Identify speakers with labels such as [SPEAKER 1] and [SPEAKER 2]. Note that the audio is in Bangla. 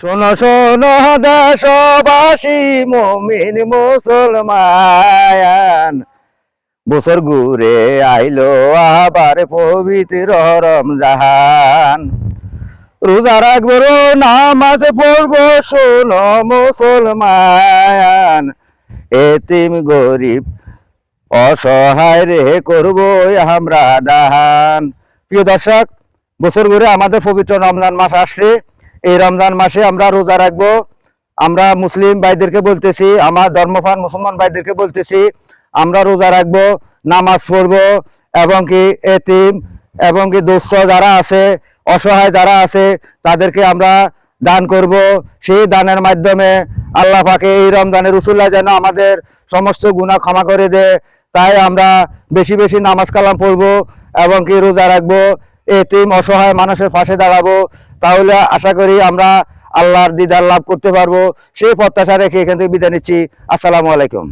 [SPEAKER 1] শোনো শোনো দেশবাসী মুমিন মুসলমান, বছর ঘুরে আইলো আবার পবিত্র রমজান। রোজা রাখবো, নামাজ পড়বো, শোনো মুসলমান, এতিম গরিব অসহায় রে করবো আমরা দান। প্রিয় দর্শক, বছর ঘুরে আমাদের পবিত্র রমজান মাস আসছে। এই রমজান মাসে আমরা রোজা রাখবো। আমরা মুসলিম ভাইদেরকে বলতেছি, আমার ধর্মপ্রাণ মুসলমান ভাইদেরকে বলতেছি, আমরা রোজা রাখবো, নামাজ পড়বো, এবং কি এতিম এবং কি দুস্থ যারা আছে, অসহায় যারা আছে, তাদেরকে আমরা দান করব। সেই দানের মাধ্যমে আল্লাহ পাকে এই রমজানের রসুল্লাহ যেন আমাদের সমস্ত গুনাহ ক্ষমা করে দেয়। তাই আমরা বেশি বেশি নামাজ কালাম পড়বো এবং কি রোজা রাখবো, এতিম অসহায় মানুষের পাশে দাঁড়াবো। তাহলে আশা করি আমরা আল্লাহর দিদার লাভ করতে পারবো। সেই প্রত্যাশা রেখে এখান থেকে বিদায় নিচ্ছি। আসসালামু আলাইকুম।